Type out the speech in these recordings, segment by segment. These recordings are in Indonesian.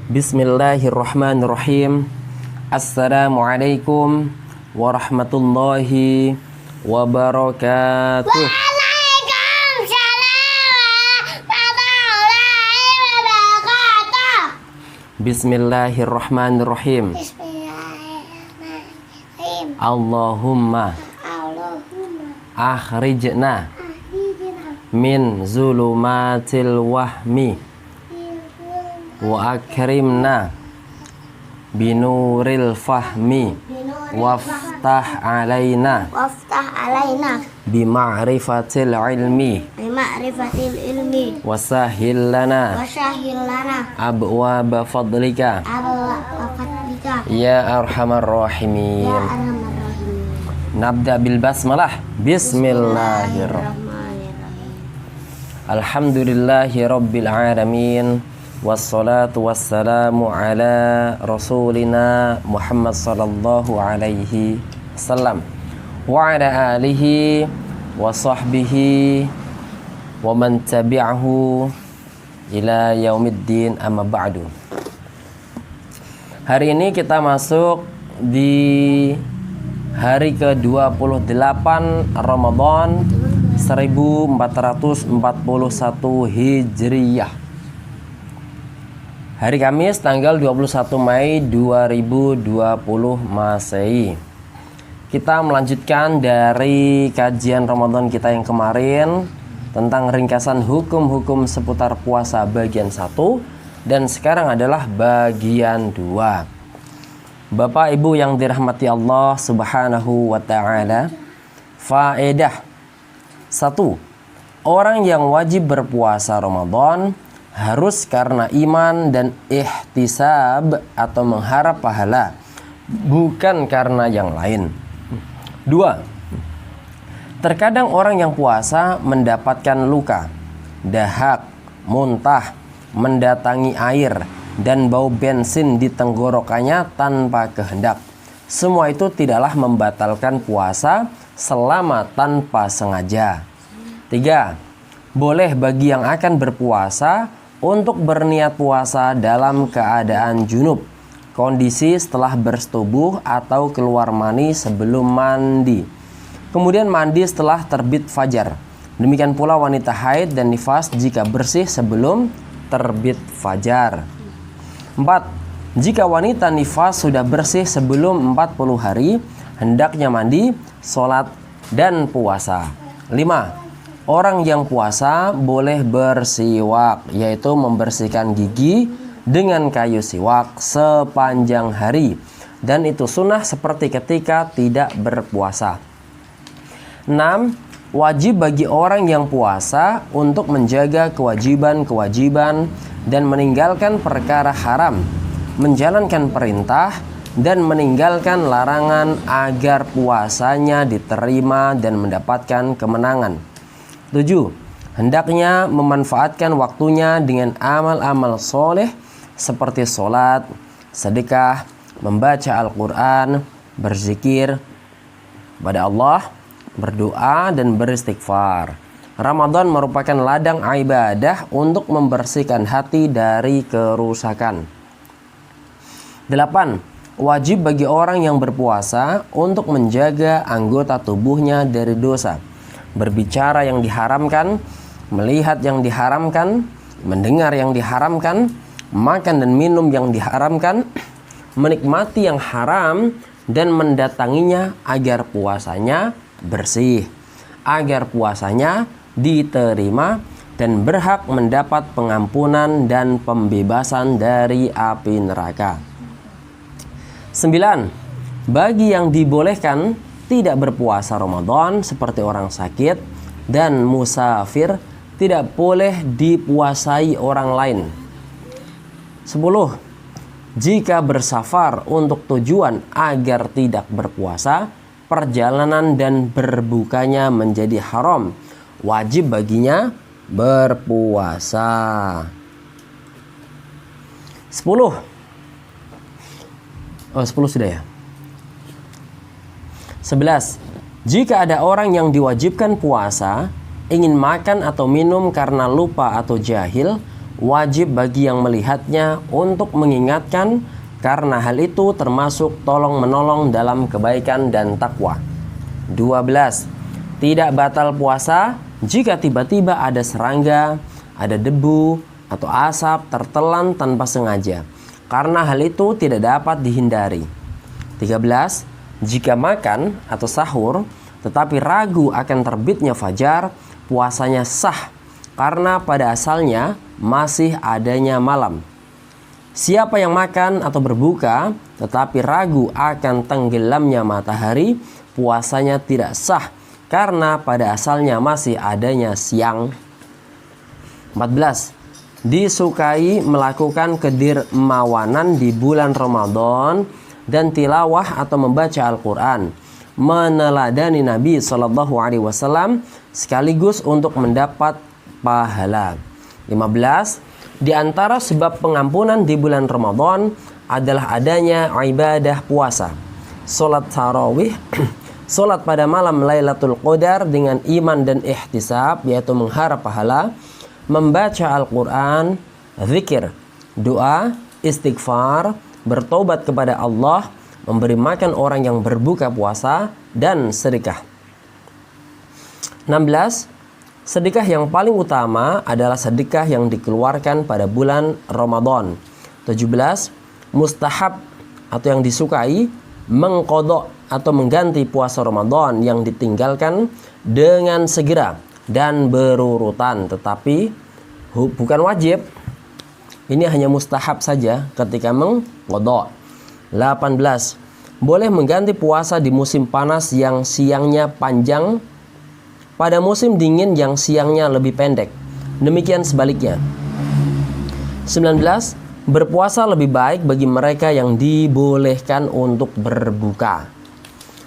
Bismillahirrahmanirrahim. Assalamualaikum warahmatullahi wabarakatuh. Waalaikumsalam warahmatullahi wabarakatuh. Bismillahirrahmanirrahim. Bismillahirrahmanirrahim. Allahumma akhrijna min zulumatil wahmi wa akrimna binuril fahmi waftah alaina bima'rifatil ilmi wasahil lana abwaba fadlika ya arhamar rahimin. Nabda bil basmalah. Bismillahirrahmanirrahim. Alhamdulillahi rabbil alamin. Wassalatu wassalamu ala rasulina Muhammad sallallahu alaihi wasallam wa ala alihi wa sahbihi wa man tabi'ahu ila yaumiddin, amma ba'du. Hari ini kita masuk di hari ke-28 Ramadan 1441 Hijriyah. Hari Kamis tanggal 21 Mei 2020 Masehi. Kita melanjutkan dari kajian Ramadan kita yang kemarin tentang ringkasan hukum-hukum seputar puasa bagian 1, dan sekarang adalah bagian 2. Bapak Ibu yang dirahmati Allah Subhanahu wa ta'ala, faedah 1. Orang yang wajib berpuasa Ramadan harus karena iman dan ihtisab atau mengharap pahala, bukan karena yang lain. 2. Terkadang orang yang puasa mendapatkan luka, dahak, muntah, mendatangi air, dan bau bensin di tenggorokannya tanpa kehendak. Semua itu tidaklah membatalkan puasa selama tanpa sengaja. 3. Boleh bagi yang akan berpuasa untuk berniat puasa dalam keadaan junub, kondisi setelah bersetubuh atau keluar mani sebelum mandi, kemudian mandi setelah terbit fajar. Demikian pula wanita haid dan nifas jika bersih sebelum terbit fajar. 4. Jika wanita nifas sudah bersih sebelum 40 hari, hendaknya mandi, sholat, dan puasa. 5. Orang yang puasa boleh bersiwak, yaitu membersihkan gigi dengan kayu siwak sepanjang hari, dan itu sunnah seperti ketika tidak berpuasa. 6. Wajib bagi orang yang puasa untuk menjaga kewajiban-kewajiban dan meninggalkan perkara haram, menjalankan perintah dan meninggalkan larangan agar puasanya diterima dan mendapatkan kemenangan. 7. Hendaknya memanfaatkan waktunya dengan amal-amal soleh seperti sholat, sedekah, membaca Al-Quran, berzikir kepada Allah, berdoa, dan beristighfar. Ramadan merupakan ladang ibadah untuk membersihkan hati dari kerusakan. 8. Wajib bagi orang yang berpuasa untuk menjaga anggota tubuhnya dari dosa, berbicara yang diharamkan, melihat yang diharamkan, mendengar yang diharamkan, makan dan minum yang diharamkan, menikmati yang haram, dan mendatanginya agar puasanya bersih, agar puasanya diterima dan berhak mendapat pengampunan dan pembebasan dari api neraka. 9. Bagi yang dibolehkan tidak berpuasa Ramadan seperti orang sakit dan musafir, tidak boleh dipuasai orang lain. 10. Jika bersafar untuk tujuan agar tidak berpuasa, perjalanan dan berbukanya menjadi haram, wajib baginya berpuasa. 10. 10 sudah ya. 11. Jika ada orang yang diwajibkan puasa ingin makan atau minum karena lupa atau jahil, wajib bagi yang melihatnya untuk mengingatkan, karena hal itu termasuk tolong-menolong dalam kebaikan dan takwa. 12. Tidak batal puasa jika tiba-tiba ada serangga, ada debu, atau asap tertelan tanpa sengaja, karena hal itu tidak dapat dihindari. 13. Jika makan atau sahur tetapi ragu akan terbitnya fajar, puasanya sah karena pada asalnya masih adanya malam. Siapa yang makan atau berbuka tetapi ragu akan tenggelamnya matahari, puasanya tidak sah karena pada asalnya masih adanya siang. 14. Disukai melakukan kedermawanan di bulan Ramadan dan tilawah atau membaca Al-Quran, meneladani Nabi SAW sekaligus untuk mendapat pahala. 15. Di antara sebab pengampunan di bulan Ramadan adalah adanya ibadah puasa, salat tarawih, salat pada malam Lailatul Qadar dengan iman dan ihtisab, yaitu mengharap pahala, membaca Al-Quran, zikir, doa, istighfar, bertobat kepada Allah, memberi makan orang yang berbuka puasa, dan sedekah. 16. Sedekah yang paling utama adalah sedekah yang dikeluarkan pada bulan Ramadan. 17. Mustahab atau yang disukai mengqadha atau mengganti puasa Ramadan yang ditinggalkan dengan segera dan berurutan, tetapi bukan wajib. Ini hanya mustahab saja ketika mengqadha. 18. Boleh mengganti puasa di musim panas yang siangnya panjang pada musim dingin yang siangnya lebih pendek. Demikian sebaliknya. 19. Berpuasa lebih baik bagi mereka yang dibolehkan untuk berbuka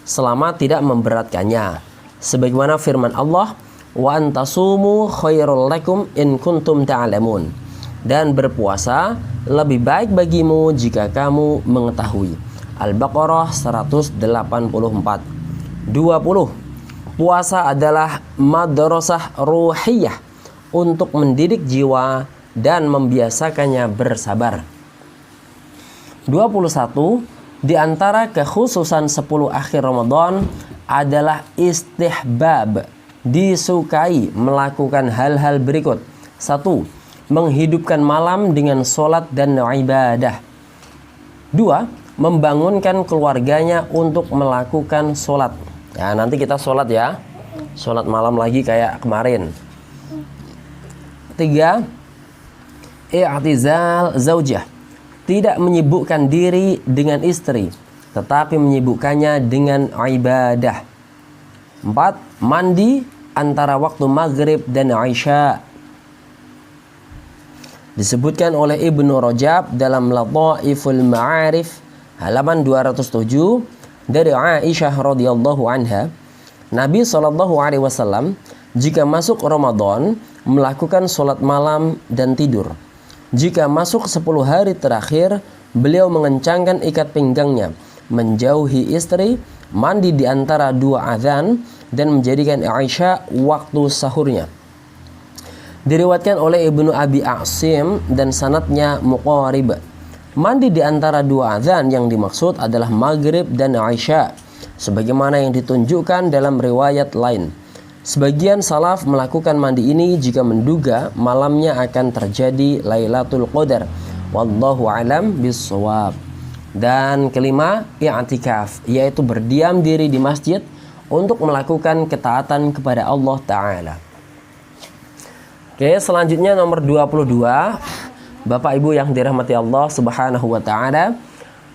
selama tidak memberatkannya, sebagaimana firman Allah, wa antasumu khairul lakum in kuntum ta'lamun, dan berpuasa lebih baik bagimu jika kamu mengetahui. Al-Baqarah 184. 20. Puasa adalah madrasah ruhiyah untuk mendidik jiwa dan membiasakannya bersabar. 21. Di antara kekhususan 10 akhir Ramadan adalah istihbab, disukai melakukan hal-hal berikut. 1. Menghidupkan malam dengan sholat dan ibadah. 2. Membangunkan keluarganya untuk melakukan sholat. Ya, nanti kita sholat ya, sholat malam lagi kayak kemarin. 3. I'tizal zaujah, tidak menyibukkan diri dengan istri, tetapi menyibukkannya dengan ibadah. 4. Mandi antara waktu maghrib dan isya. Disebutkan oleh Ibnu Rajab dalam Lataiful Ma'arif halaman 207 dari Aisyah radhiyallahu anha, Nabi SAW jika masuk Ramadan melakukan sholat malam dan tidur. Jika masuk 10 hari terakhir, beliau mengencangkan ikat pinggangnya, menjauhi istri, mandi di antara 2 azan, dan menjadikan Aisyah waktu sahurnya. Diriwayatkan oleh Ibnu Abi Asim dan sanadnya muqarib. Mandi di antara 2 azan yang dimaksud adalah maghrib dan isya, sebagaimana yang ditunjukkan dalam riwayat lain. Sebagian salaf melakukan mandi ini jika menduga malamnya akan terjadi Lailatul Qadar. Wallahu alam bissawab. Dan kelima, i'tikaf, yaitu berdiam diri di masjid untuk melakukan ketaatan kepada Allah Ta'ala. Oke, selanjutnya nomor 22. Bapak Ibu yang dirahmati Allah Subhanahu wa Ta'ala,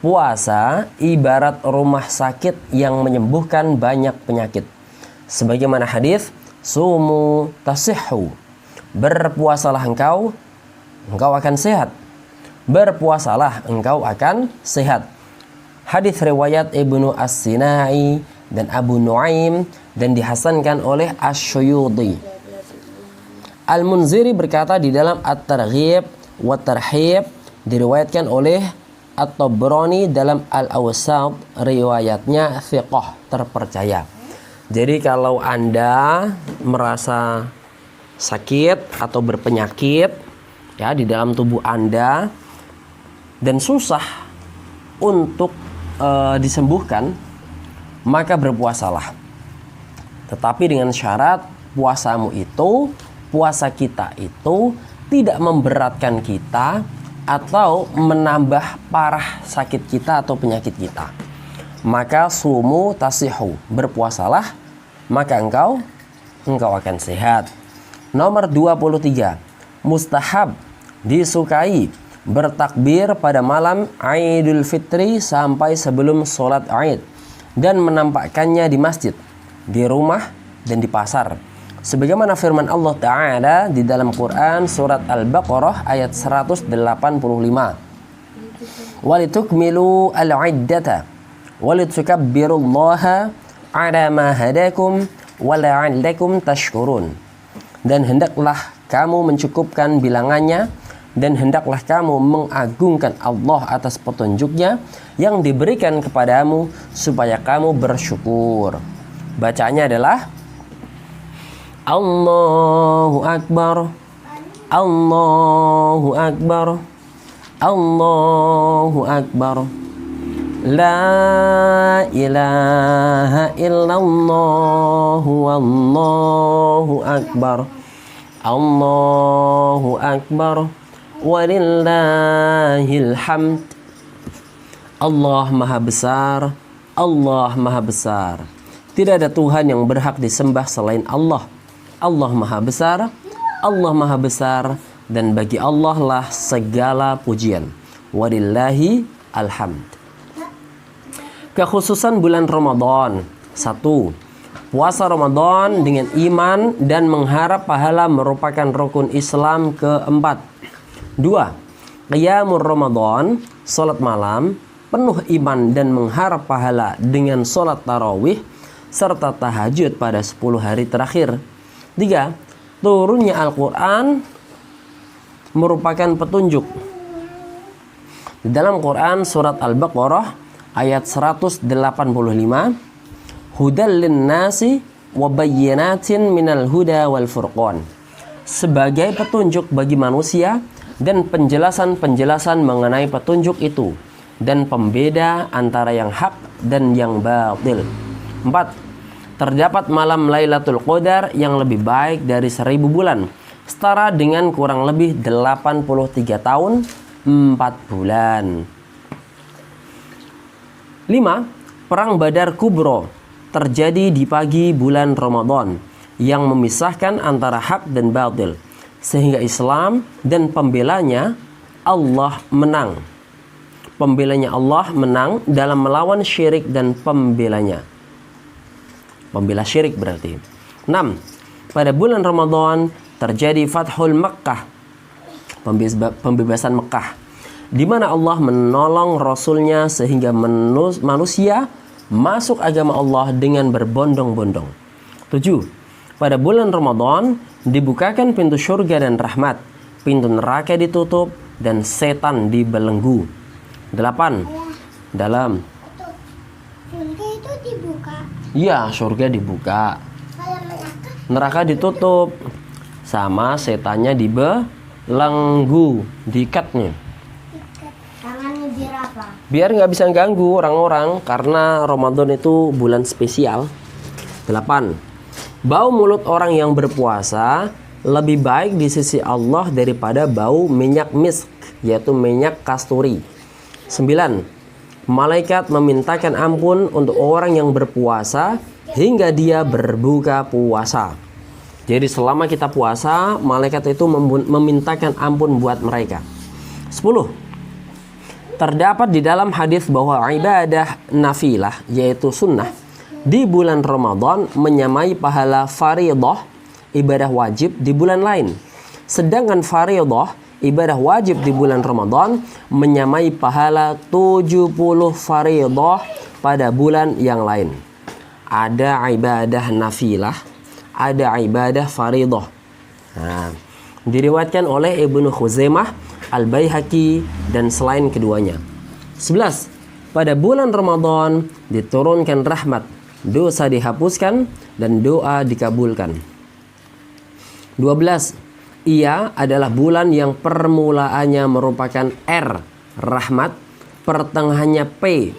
puasa ibarat rumah sakit yang menyembuhkan banyak penyakit. Sebagaimana hadis, sumu tasihhu, berpuasalah engkau akan sehat. Berpuasalah engkau akan sehat. Hadis riwayat Ibnu As-Sinai dan Abu Nuaim dan dihasankan oleh Asy-Syuyuti. Al-Munziri berkata di dalam At-Targhib wa Tarhib, diriwayatkan oleh At-Tabrani dalam Al-Awsat, riwayatnya thiqah, terpercaya. Jadi kalau Anda merasa sakit atau berpenyakit, ya di dalam tubuh Anda dan susah untuk disembuhkan, maka berpuasalah. Tetapi dengan syarat puasa kita itu tidak memberatkan kita atau menambah parah sakit kita atau penyakit kita. Maka sumu tasihu, berpuasalah, maka engkau akan sehat. Nomor 23, mustahab, disukai bertakbir pada malam Idul Fitri sampai sebelum sholat Id dan menampakkannya di masjid, di rumah, dan di pasar. Sebagaimana firman Allah Ta'ala di dalam Quran surat Al-Baqarah ayat 185. Walitukmilu al-iddata walitukabbirullaha ala ma hadakum wala'allakum tashkurun. Dan hendaklah kamu mencukupkan bilangannya, dan hendaklah kamu mengagungkan Allah atas petunjuknya yang diberikan kepadamu supaya kamu bersyukur. Bacanya adalah Allahu Akbar, Allahu Akbar, Allahu Akbar, La ilaha illallah, Wallahu Akbar, Allahu Akbar, walillahil hamd. Allah Maha Besar, Allah Maha Besar. Tidak ada Tuhan yang berhak disembah selain Allah. Allah Maha Besar, Allah Maha Besar, dan bagi Allah lah segala pujian. Walillahi alhamd. Kekhususan bulan Ramadan. 1. Puasa Ramadan dengan iman dan mengharap pahala merupakan rukun Islam keempat. 2. Qiyamul Ramadan, salat malam, penuh iman dan mengharap pahala dengan salat tarawih serta tahajud pada 10 hari terakhir. 3. Turunnya Al-Quran merupakan petunjuk. Di dalam Quran surat Al-Baqarah ayat 185, hudal linnasi wa bayyinatin minal huda wal furqan, sebagai petunjuk bagi manusia dan penjelasan-penjelasan mengenai petunjuk itu dan pembeda antara yang hak dan yang batil. 4. Terdapat malam Lailatul Qadar yang lebih baik dari 1000 bulan, setara dengan kurang lebih 83 tahun 4 bulan. 5. Perang Badar Kubro terjadi di pagi bulan Ramadan yang memisahkan antara hak dan batil, sehingga Islam dan pembelanya Allah menang. Pembelanya Allah menang dalam melawan syirik dan pembelanya. Pembela syirik berarti. 6. Pada bulan Ramadan terjadi Fathul Makkah, pembebasan Mekah, di mana Allah menolong Rasulnya sehingga manusia masuk agama Allah dengan berbondong-bondong. 7. Pada bulan Ramadan dibukakan pintu surga dan rahmat, pintu neraka ditutup dan setan dibelenggu. 8. Dalam Surga itu dibuka. Ya, surga dibuka, Kalau neraka ditutup, sama setannya dibelenggu, diikatnya. tangannya biar apa? Biar nggak bisa ganggu orang-orang, karena Ramadan itu bulan spesial. 8. Bau mulut orang yang berpuasa lebih baik di sisi Allah daripada bau minyak misk, yaitu minyak kasturi. 9. Malaikat memintakan ampun untuk orang yang berpuasa hingga dia berbuka puasa. Jadi selama kita puasa, malaikat itu memintakan ampun buat mereka. 10. Terdapat di dalam hadis bahwa ibadah nafilah, yaitu sunnah, di bulan Ramadan menyamai pahala fardhah, ibadah wajib di bulan lain. Sedangkan fardhah, ibadah wajib di bulan Ramadan menyamai pahala 70 fardhah pada bulan yang lain. Ada ibadah nafilah, ada ibadah fardhah. Nah, diriwayatkan oleh Ibnu Khuzaimah, Al-Baihaqi dan selain keduanya. 11. Pada bulan Ramadan diturunkan rahmat, dosa dihapuskan dan doa dikabulkan. 12. Ia adalah bulan yang permulaannya merupakan R, rahmat, pertengahannya P,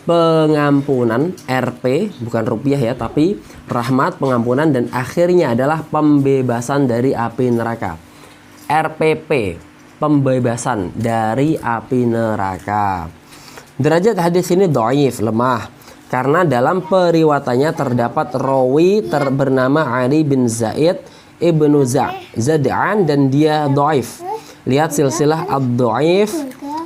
pengampunan, RP, bukan rupiah ya, tapi rahmat, pengampunan, dan akhirnya adalah pembebasan dari api neraka. RPP, pembebasan dari api neraka. Derajat hadis ini dhaif, lemah, karena dalam periwayatannya terdapat rawi bernama Ali bin Zaid ibnu Zad'an dan dia dhaif. Lihat silsilah ad-dhaif,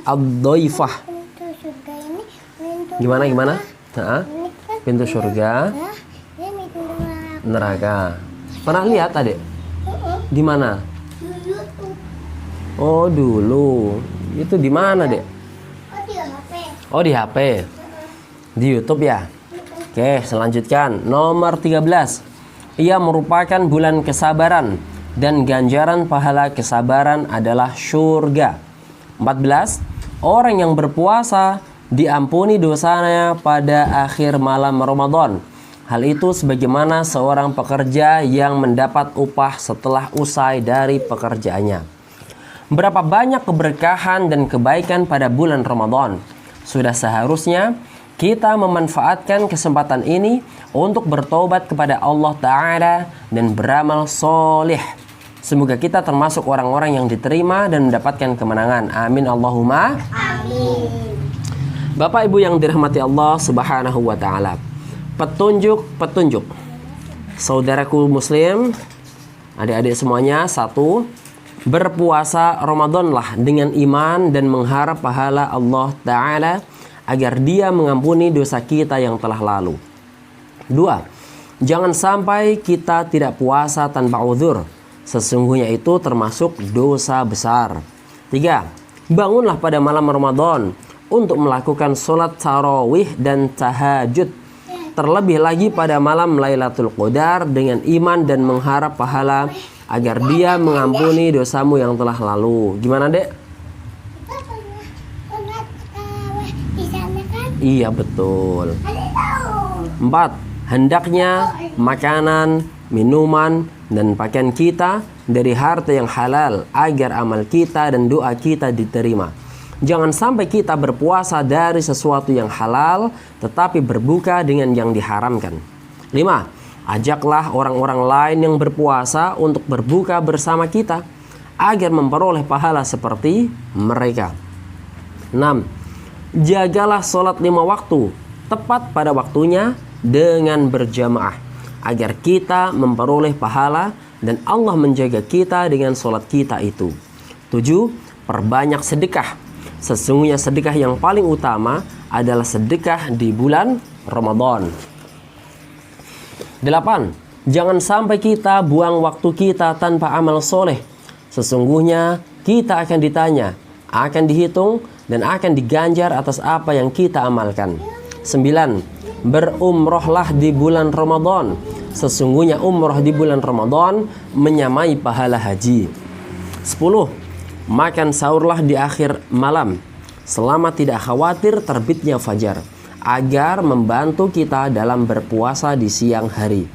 ad-dhaifah. Pintu surga ini pintu Gimana? Pintu surga, ini pintu neraka. neraka. Pernah lihat adik? Di mana? Dulu tuh. Oh dulu. Itu di mana dek? Oh di HP. Oh di HP. Di YouTube ya. Oke, selanjutkan nomor 13. Ia merupakan bulan kesabaran dan ganjaran pahala kesabaran adalah surga. 14. Orang yang berpuasa diampuni dosanya pada akhir malam Ramadan. Hal itu sebagaimana seorang pekerja yang mendapat upah setelah usai dari pekerjaannya. Berapa banyak keberkahan dan kebaikan pada bulan Ramadan. Sudah seharusnya kita memanfaatkan kesempatan ini untuk bertobat kepada Allah Ta'ala dan beramal soleh. Semoga kita termasuk orang-orang yang diterima dan mendapatkan kemenangan. Amin Allahumma. Amin. Bapak Ibu yang dirahmati Allah Subhanahu wa Ta'ala, petunjuk saudaraku muslim, adik-adik semuanya. 1. Berpuasa Ramadanlah dengan iman dan mengharap pahala Allah Ta'ala agar dia mengampuni dosa kita yang telah lalu. 2. Jangan sampai kita tidak puasa tanpa uzur. Sesungguhnya itu termasuk dosa besar. 3. Bangunlah pada malam Ramadan untuk melakukan sholat tarawih dan tahajud. Terlebih lagi pada malam Lailatul Qadar dengan iman dan mengharap pahala agar dia mengampuni dosamu yang telah lalu. Gimana dek? Kita pernah tarawih di sana kan? Iya betul. Ada tahu. 4. Hendaknya makanan, minuman, dan pakaian kita dari harta yang halal agar amal kita dan doa kita diterima. Jangan sampai kita berpuasa dari sesuatu yang halal tetapi berbuka dengan yang diharamkan. 5. Ajaklah orang-orang lain yang berpuasa untuk berbuka bersama kita agar memperoleh pahala seperti mereka. 6. Jagalah sholat 5 waktu tepat pada waktunya dengan berjamaah agar kita memperoleh pahala dan Allah menjaga kita dengan sholat kita itu. 7. Perbanyak sedekah. Sesungguhnya sedekah yang paling utama adalah sedekah di bulan Ramadan. 8. Jangan sampai kita buang waktu kita tanpa amal soleh. Sesungguhnya kita akan ditanya, akan dihitung, dan akan diganjar atas apa yang kita amalkan. 9. Berumrohlah di bulan Ramadan. Sesungguhnya umroh di bulan Ramadan menyamai pahala haji. 10. Makan sahurlah di akhir malam selama tidak khawatir terbitnya fajar agar membantu kita dalam berpuasa di siang hari.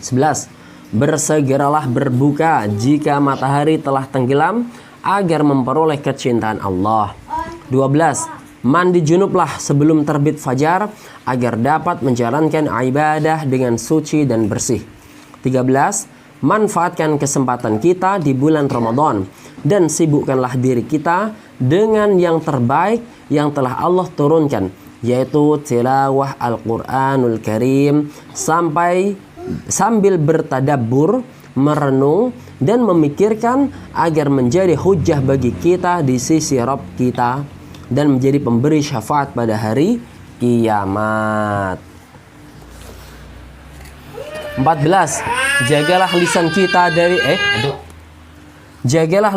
11. Bersegeralah berbuka jika matahari telah tenggelam agar memperoleh kecintaan Allah. 12. Mandi junublah sebelum terbit fajar agar dapat menjalankan ibadah dengan suci dan bersih. 13. Manfaatkan kesempatan kita di bulan Ramadan dan sibukkanlah diri kita dengan yang terbaik yang telah Allah turunkan, yaitu tilawah Al-Quranul Karim sambil bertadabbur, merenung dan memikirkan agar menjadi hujjah bagi kita di sisi Rabb kita dan menjadi pemberi syafaat pada hari kiamat. 14. Jagalah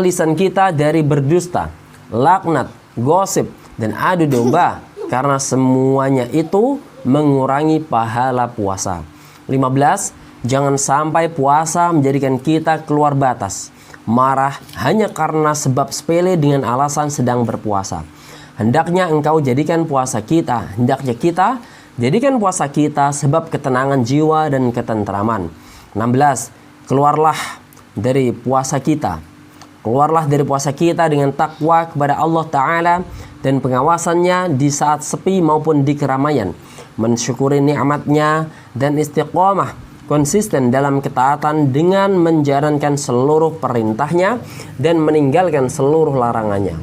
lisan kita dari berdusta, laknat, gosip, dan adu domba, karena semuanya itu mengurangi pahala puasa. 15. Jangan sampai puasa menjadikan kita keluar batas, marah hanya karena sebab sepele dengan alasan sedang berpuasa. Hendaknya kita jadikan puasa kita sebab ketenangan jiwa dan ketentraman. 16. Keluarlah dari puasa kita. Keluarlah dari puasa kita dengan takwa kepada Allah Ta'ala dan pengawasannya di saat sepi maupun di keramaian, mensyukuri nikmatnya dan istiqomah konsisten dalam ketaatan dengan menjalankan seluruh perintahnya dan meninggalkan seluruh larangannya.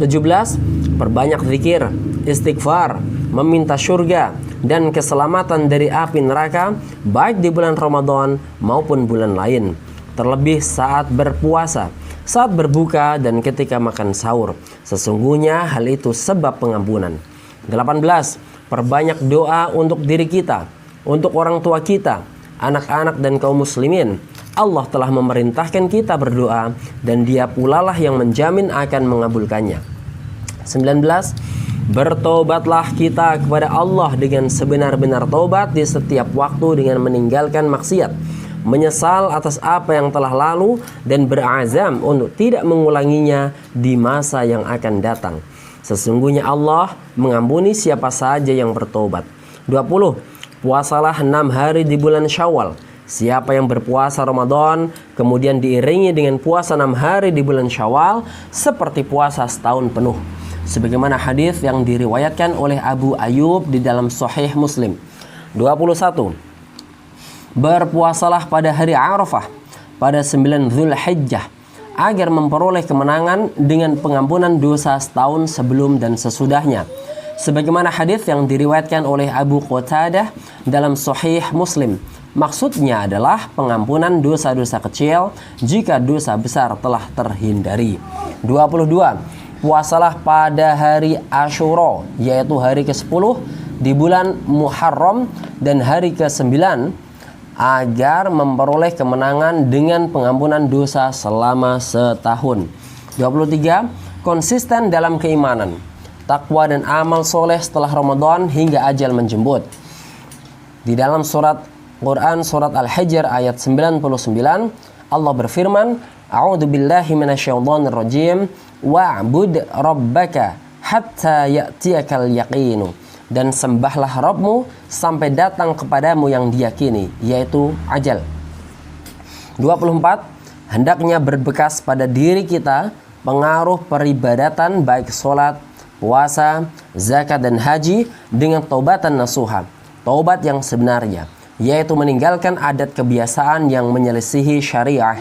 17. Perbanyak zikir, istighfar, meminta surga dan keselamatan dari api neraka baik di bulan Ramadan maupun bulan lain, terlebih saat berpuasa, saat berbuka dan ketika makan sahur. Sesungguhnya hal itu sebab pengampunan. 18. Perbanyak doa untuk diri kita, untuk orang tua kita, anak-anak dan kaum muslimin. Allah telah memerintahkan kita berdoa dan Dia pula lah yang menjamin akan mengabulkannya. 19. Bertobatlah kita kepada Allah dengan sebenar-benar tobat di setiap waktu dengan meninggalkan maksiat, menyesal atas apa yang telah lalu dan berazam untuk tidak mengulanginya di masa yang akan datang. Sesungguhnya Allah mengampuni siapa saja yang bertobat. 20. Puasalah 6 hari di bulan Syawal. Siapa yang berpuasa Ramadan kemudian diiringi dengan puasa 6 hari di bulan Syawal seperti puasa setahun penuh, sebagaimana hadis yang diriwayatkan oleh Abu Ayyub di dalam Sahih Muslim. 21. Berpuasalah pada hari Arafah pada 9 Zulhijjah agar memperoleh kemenangan dengan pengampunan dosa setahun sebelum dan sesudahnya, sebagaimana hadis yang diriwayatkan oleh Abu Qatadah dalam Sahih Muslim. Maksudnya adalah pengampunan dosa-dosa kecil jika dosa besar telah terhindari. 22. Puasalah pada hari Asyura, yaitu hari ke-10 di bulan Muharram dan hari ke-9 agar memperoleh kemenangan dengan pengampunan dosa selama setahun. 23. Konsisten dalam keimanan, takwa dan amal soleh setelah Ramadan hingga ajal menjemput. Di dalam surat Quran surat Al-Hijr ayat 99 Allah berfirman, A'udzu billahi minasyaitonir rajim, wa'bud rabbaka hatta ya'tiyakal yaqinu, dan sembahlah Rabbmu sampai datang kepadamu yang diyakini, yaitu ajal. 24. Hendaknya berbekas pada diri kita pengaruh peribadatan baik sholat, puasa, zakat dan haji dengan taubatan nasuha, taubat yang sebenarnya, yaitu meninggalkan adat kebiasaan yang menyelisihi syariah.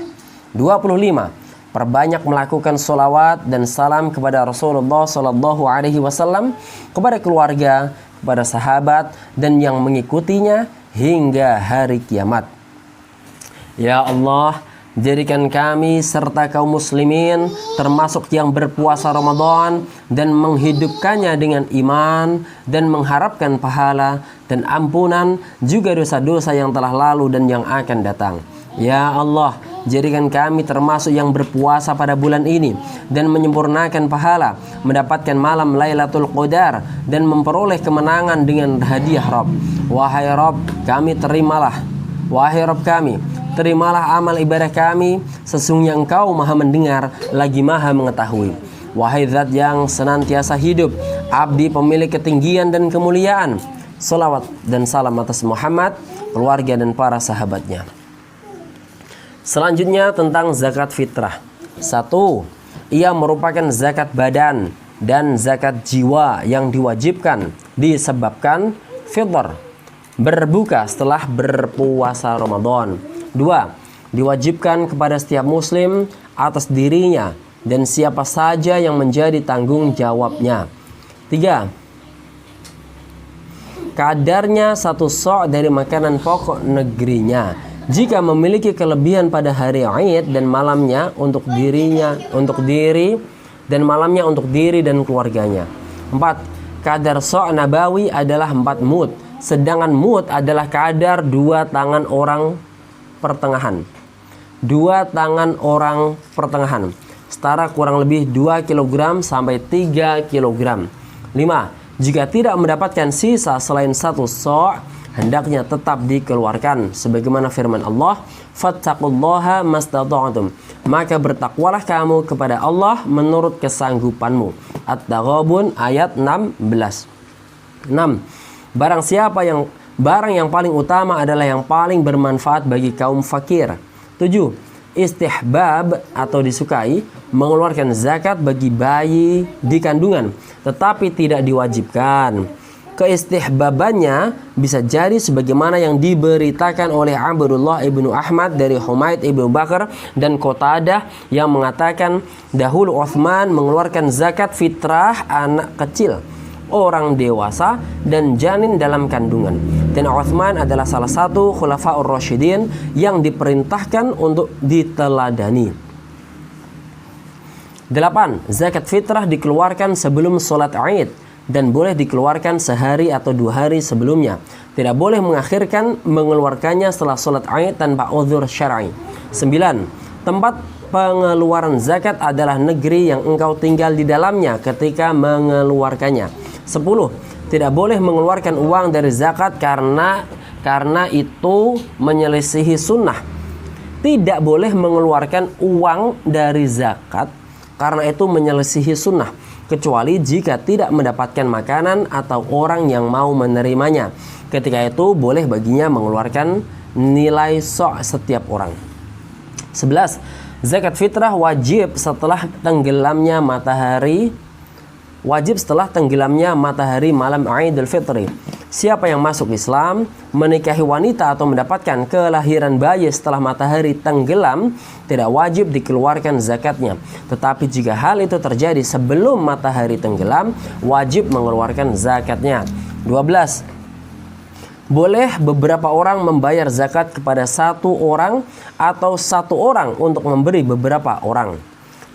25. Perbanyak melakukan sholawat dan salam kepada Rasulullah SAW, kepada keluarga, kepada sahabat dan yang mengikutinya hingga hari kiamat. Ya Allah, jadikan kami serta kaum muslimin termasuk yang berpuasa Ramadan dan menghidupkannya dengan iman dan mengharapkan pahala dan ampunan juga dosa-dosa yang telah lalu dan yang akan datang. Ya Allah, jadikan kami termasuk yang berpuasa pada bulan ini dan menyempurnakan pahala, mendapatkan malam Lailatul Qadar dan memperoleh kemenangan dengan hadiah Rabb. Wahai Rabb, kami terimalah. Wahai Rabb kami, terimalah amal ibadah kami, sesungguhnya Engkau Maha mendengar lagi Maha mengetahui. Wahai Zat yang senantiasa hidup, abdi pemilik ketinggian dan kemuliaan, salawat dan salam atas Muhammad, keluarga dan para sahabatnya. Selanjutnya tentang zakat fitrah. 1. Ia merupakan zakat badan dan zakat jiwa yang diwajibkan disebabkan fitr, berbuka setelah berpuasa Ramadan. 2. Diwajibkan kepada setiap muslim atas dirinya dan siapa saja yang menjadi tanggung jawabnya. 3. Kadarnya 1 sok dari makanan pokok negerinya jika memiliki kelebihan pada hari Id dan malamnya untuk diri dan keluarganya. 4. Kadar sok nabawi adalah 4 mud, sedangkan mud adalah kadar 2 tangan orang pertengahan. 2 tangan orang pertengahan setara kurang lebih 2 kg sampai 3 kg. 5. Jika tidak mendapatkan sisa selain 1 sok, hendaknya tetap dikeluarkan sebagaimana firman Allah, fattaqullaha mastata'tum, maka bertakwalah kamu kepada Allah menurut kesanggupanmu. At-Taghabun ayat 16. 6. Barang yang paling utama adalah yang paling bermanfaat bagi kaum fakir, 7. Istihbab atau disukai mengeluarkan zakat bagi bayi di kandungan, tetapi tidak diwajibkan. Keistihbabannya bisa jadi sebagaimana yang diberitakan oleh Abdullah ibnu Ahmad dari Humaid ibnu Bakar dan Qatadah yang mengatakan dahulu Utsman mengeluarkan zakat fitrah anak kecil, orang dewasa dan janin dalam kandungan. Dan Utsman adalah salah satu khulafaur rasyidin yang diperintahkan untuk diteladani. 8. Zakat fitrah dikeluarkan sebelum sholat Id dan boleh dikeluarkan sehari atau 2 hari sebelumnya. Tidak boleh mengakhirkan mengeluarkannya setelah sholat Id tanpa uzur syar'i. 9. Tempat pengeluaran zakat adalah negeri yang engkau tinggal di dalamnya ketika mengeluarkannya. 10. Tidak boleh mengeluarkan uang dari zakat karena itu menyelisihi sunnah. Tidak boleh mengeluarkan uang dari zakat karena itu menyelisihi sunnah, kecuali jika tidak mendapatkan makanan atau orang yang mau menerimanya. Ketika itu boleh baginya mengeluarkan nilai sok setiap orang. 11. Zakat fitrah wajib setelah tenggelamnya matahari malam Idul Fitri. Siapa yang masuk Islam, menikahi wanita atau mendapatkan kelahiran bayi setelah matahari tenggelam, tidak wajib dikeluarkan zakatnya. Tetapi jika hal itu terjadi sebelum matahari tenggelam, wajib mengeluarkan zakatnya. 12. Boleh beberapa orang membayar zakat kepada satu orang atau satu orang untuk memberi beberapa orang.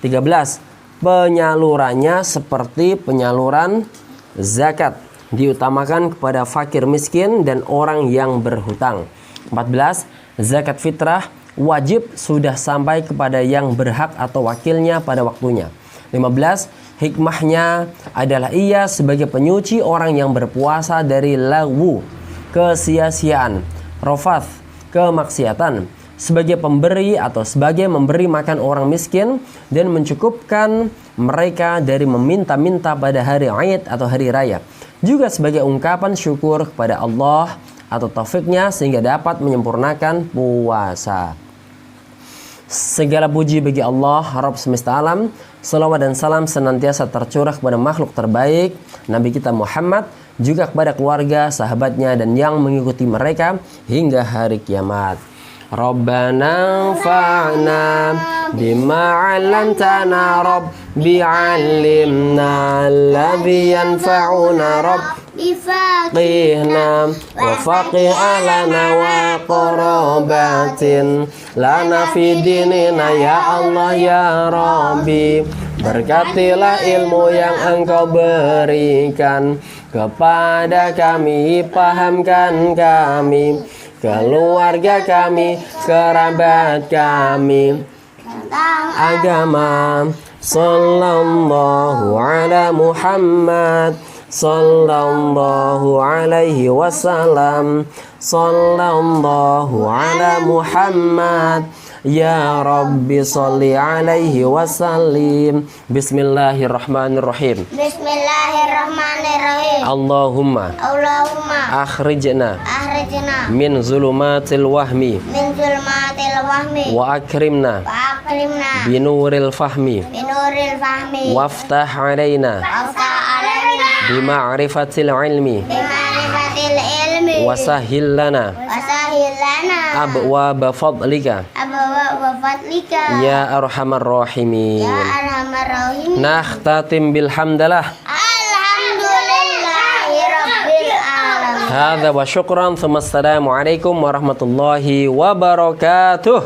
13. Penyalurannya seperti penyaluran zakat, diutamakan kepada fakir miskin dan orang yang berhutang. 14. Zakat fitrah wajib sudah sampai kepada yang berhak atau wakilnya pada waktunya. 15. Hikmahnya adalah ia sebagai penyuci orang yang berpuasa dari lagwu, kesia-siaan, rofath, kemaksiatan, sebagai pemberi atau sebagai memberi makan orang miskin dan mencukupkan mereka dari meminta-minta pada hari Id atau hari raya, juga sebagai ungkapan syukur kepada Allah atau taufiknya sehingga dapat menyempurnakan puasa. Segala puji bagi Allah, Rabb semesta alam. Salawat dan salam senantiasa tercurah kepada makhluk terbaik, Nabi kita Muhammad, juga kepada keluarga, sahabatnya dan yang mengikuti mereka hingga hari kiamat. Rabbana fa'na bima 'allamtana rabbi 'allimna alladhi yanfa'una rabbi faqihna wa faqih alana wa qarabatin lana fi dinina ya Allah ya Rabbi. Berkatilah ilmu yang Engkau berikan kepada kami, pahamkan kami, keluarga kami, kerabat kami, agama. Sallallahu ala Muhammad, sallallahu alaihi wasallam, sallallahu ala Muhammad. Ya Rabbi salli alaihi wasallim. Bismillahirrahmanirrahim. Bismillahirrahmanirrahim. Allahumma akhrijna min zulumatil wahmi wa akrimna binuril fahmi waftah alaina bima'rifatil ilmi wasahil lana abwaaba fadlika ya arhamar rahimin. Nakhtatim bilhamdalah. Alhamdulillahirabbil alamin. Hadza wa syukran. Assalamualaikum warahmatullahi wabarakatuh.